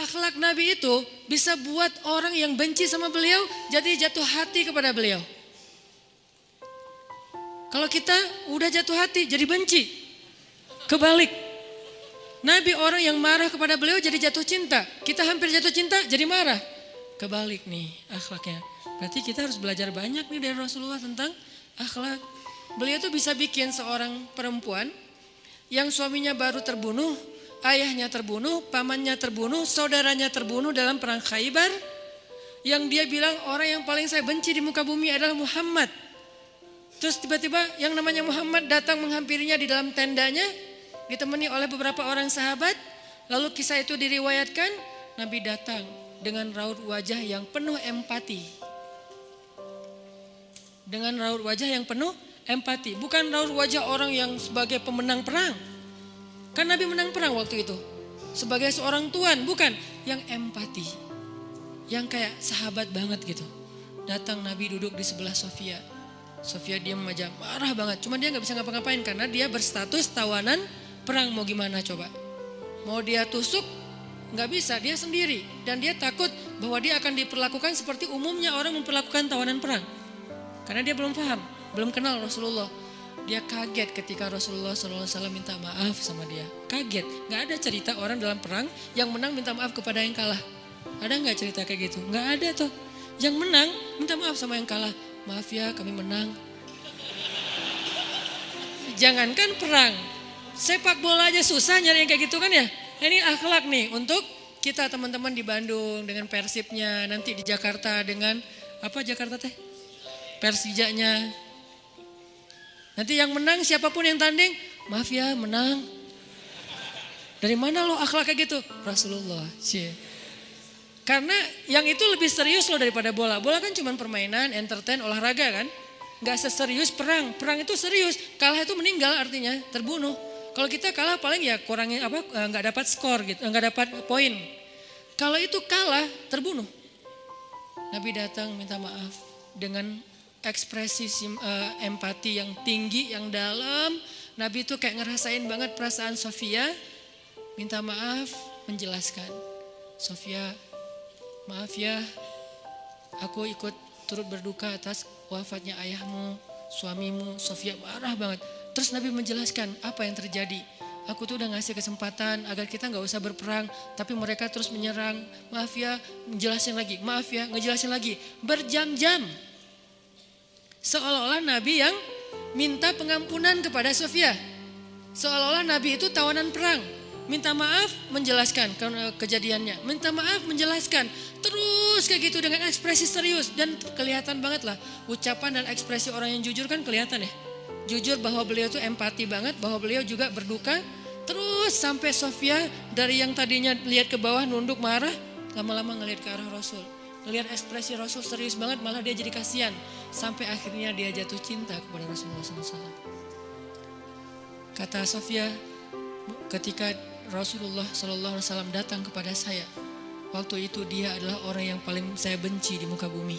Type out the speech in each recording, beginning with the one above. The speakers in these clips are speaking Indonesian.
akhlak Nabi itu bisa buat orang yang benci sama beliau jadi jatuh hati kepada beliau. Kalau kita udah jatuh hati jadi benci. Kebalik. Nabi orang yang marah kepada beliau jadi jatuh cinta. Kita hampir jatuh cinta jadi marah. Kebalik nih akhlaknya. Berarti kita harus belajar banyak nih dari Rasulullah tentang akhlak. Beliau tuh bisa bikin seorang perempuan yang suaminya baru terbunuh, ayahnya terbunuh, pamannya terbunuh, saudaranya terbunuh dalam perang Khaybar. Yang dia bilang orang yang paling saya benci di muka bumi adalah Muhammad. Terus tiba-tiba yang namanya Muhammad datang menghampirinya di dalam tendanya, ditemani oleh beberapa orang sahabat. Lalu kisah itu diriwayatkan, Nabi datang dengan raut wajah yang penuh empati. Dengan raut wajah yang penuh empati. Bukan raut wajah orang yang sebagai pemenang perang. Kan Nabi menang perang waktu itu. Sebagai seorang tuan, bukan. Yang empati. Yang kayak sahabat banget gitu. Datang Nabi duduk di sebelah Sofia. Sofia diam aja, marah banget. Cuma dia gak bisa ngapa-ngapain karena dia berstatus tawanan perang. Mau gimana coba? Mau dia tusuk? Gak bisa, dia sendiri. Dan dia takut bahwa dia akan diperlakukan seperti umumnya orang memperlakukan tawanan perang. Karena dia belum paham, belum kenal Rasulullah. Dia kaget ketika Rasulullah SAW minta maaf sama dia. Kaget, gak ada cerita orang dalam perang yang menang minta maaf kepada yang kalah. Ada gak cerita kayak gitu? Gak ada tuh. Yang menang minta maaf sama yang kalah. Maaf ya kami menang. Jangankan perang, sepak bola aja susah nyari yang kayak gitu kan ya. Ini akhlak nih untuk kita teman-teman di Bandung dengan Persibnya. Nanti di Jakarta dengan apa Jakarta teh? Persijanya. Nanti yang menang siapapun yang tanding, maaf ya menang. Dari mana lo akhlak kayak gitu? Rasulullah. Karena yang itu lebih serius loh daripada bola. Bola kan cuma permainan, entertain, olahraga kan. Gak seserius perang. Perang itu serius. Kalah itu meninggal artinya terbunuh. Kalau kita kalah paling ya kurangnya apa? Gak dapat skor gitu, gak dapat poin. Kalau itu kalah terbunuh. Nabi datang minta maaf dengan ekspresi empati yang tinggi, yang dalam. Nabi itu kayak ngerasain banget perasaan Sofia. Minta maaf, menjelaskan. Sofia, maaf ya, aku ikut turut berduka atas wafatnya ayahmu, suamimu. Sofia marah banget. Terus Nabi menjelaskan apa yang terjadi. Aku tuh udah ngasih kesempatan agar kita gak usah berperang. Tapi mereka terus menyerang. Maaf ya, ngejelasin lagi. Maaf ya, ngejelasin lagi. Berjam-jam. Seolah-olah Nabi yang minta pengampunan kepada Sofia. Seolah-olah Nabi itu tawanan perang. Minta maaf, menjelaskan kejadiannya. Minta maaf, menjelaskan. Terus kayak gitu dengan ekspresi serius. Dan kelihatan banget lah. Ucapan dan ekspresi orang yang jujur kan kelihatan ya. Jujur bahwa beliau tuh empati banget. Bahwa beliau juga berduka. Terus sampai Sofia dari yang tadinya lihat ke bawah nunduk marah. Lama-lama ngelihat ke arah Rasul. Ngelihat ekspresi Rasul serius banget. Malah dia jadi kasihan. Sampai akhirnya dia jatuh cinta kepada Rasulullah SAW. Kata Sofia, ketika Rasulullah SAW datang kepada saya, waktu itu dia adalah orang yang paling saya benci di muka bumi.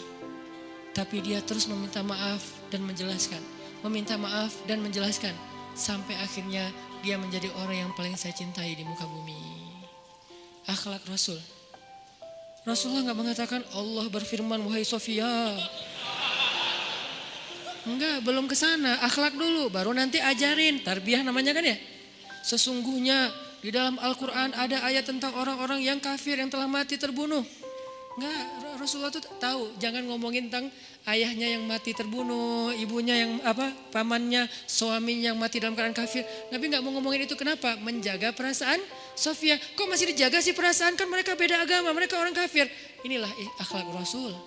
Tapi dia terus meminta maaf dan menjelaskan. Meminta maaf dan menjelaskan. Sampai akhirnya dia menjadi orang yang paling saya cintai di muka bumi. Akhlak Rasul. Rasulullah gak mengatakan Allah berfirman wahai Sofia. Enggak, belum ke sana. Akhlak dulu, baru nanti ajarin. Tarbiyah namanya kan ya. Sesungguhnya di dalam Al-Quran ada ayat tentang orang-orang yang kafir yang telah mati terbunuh. Enggak, Rasulullah tuh tahu. Jangan ngomongin tentang ayahnya yang mati terbunuh, ibunya yang pamannya, suaminya yang mati dalam keadaan kafir. Nabi enggak mau ngomongin itu, kenapa? Menjaga perasaan Sofia. Kok masih dijaga sih perasaan, kan mereka beda agama, mereka orang kafir. Inilah akhlak Rasul.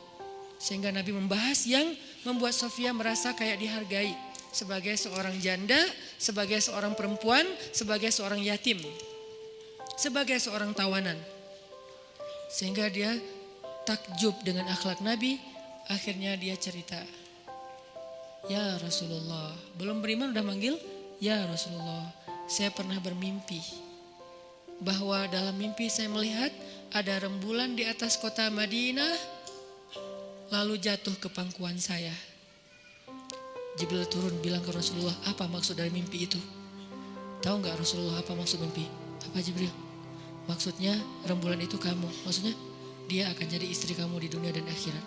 Sehingga Nabi membahas yang membuat Sofia merasa kayak dihargai. Sebagai seorang janda, sebagai seorang perempuan, sebagai seorang yatim. Sebagai seorang tawanan. Sehingga dia takjub dengan akhlak Nabi. Akhirnya dia cerita. Ya Rasulullah, belum beriman udah manggil? Ya Rasulullah, saya pernah bermimpi. Bahwa dalam mimpi saya melihat ada rembulan di atas kota Madinah. Lalu jatuh ke pangkuan saya. Jibril turun bilang ke Rasulullah, apa maksud dari mimpi itu? Tahu gak Rasulullah apa maksud mimpi? Apa Jibril? Maksudnya rembulan itu kamu. Maksudnya dia akan jadi istri kamu di dunia dan akhirat.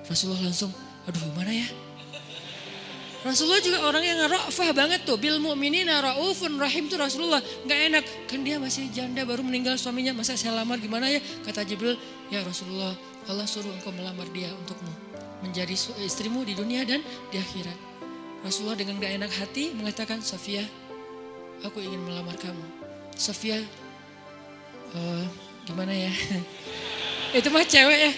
Rasulullah langsung, aduh gimana ya? Rasulullah juga orang yang ra'fah banget tuh. Bil mu'minina ra'ufun rahim tuh Rasulullah. Gak enak, kan dia masih janda baru meninggal suaminya. Masa saya lamar gimana ya? Kata Jibril, ya Rasulullah, Allah suruh engkau melamar dia untukmu. Menjadi istrimu di dunia dan di akhirat. Rasulullah dengan gak enak hati mengatakan, Sofia, aku ingin melamar kamu. Sofia, gimana ya? Itu mah cewek ya.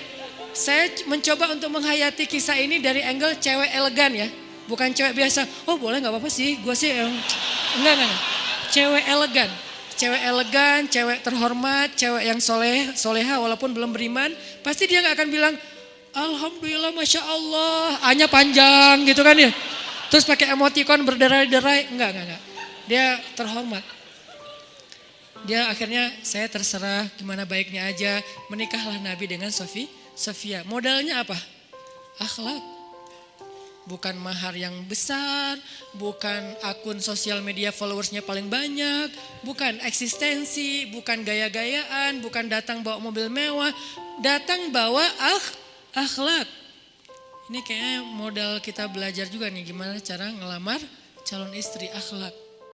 Saya mencoba untuk menghayati kisah ini dari angle cewek elegan ya. Bukan cewek biasa, oh boleh gak apa-apa sih, gue sih enggak. Cewek elegan, cewek terhormat, cewek yang soleha walaupun belum beriman. Pasti dia gak akan bilang, Alhamdulillah Masya Allah, A-nya panjang gitu kan ya. Terus pakai emoticon berderai-derai, enggak. Dia terhormat. Dia akhirnya saya terserah gimana baiknya aja, menikahlah Nabi dengan Sofia. Modalnya apa? Akhlak. Bukan mahar yang besar, bukan akun sosial media followersnya paling banyak, bukan eksistensi, bukan gaya-gayaan, bukan datang bawa mobil mewah, datang bawa akhlak. Ini kayaknya modal kita belajar juga nih gimana cara ngelamar calon istri, akhlak.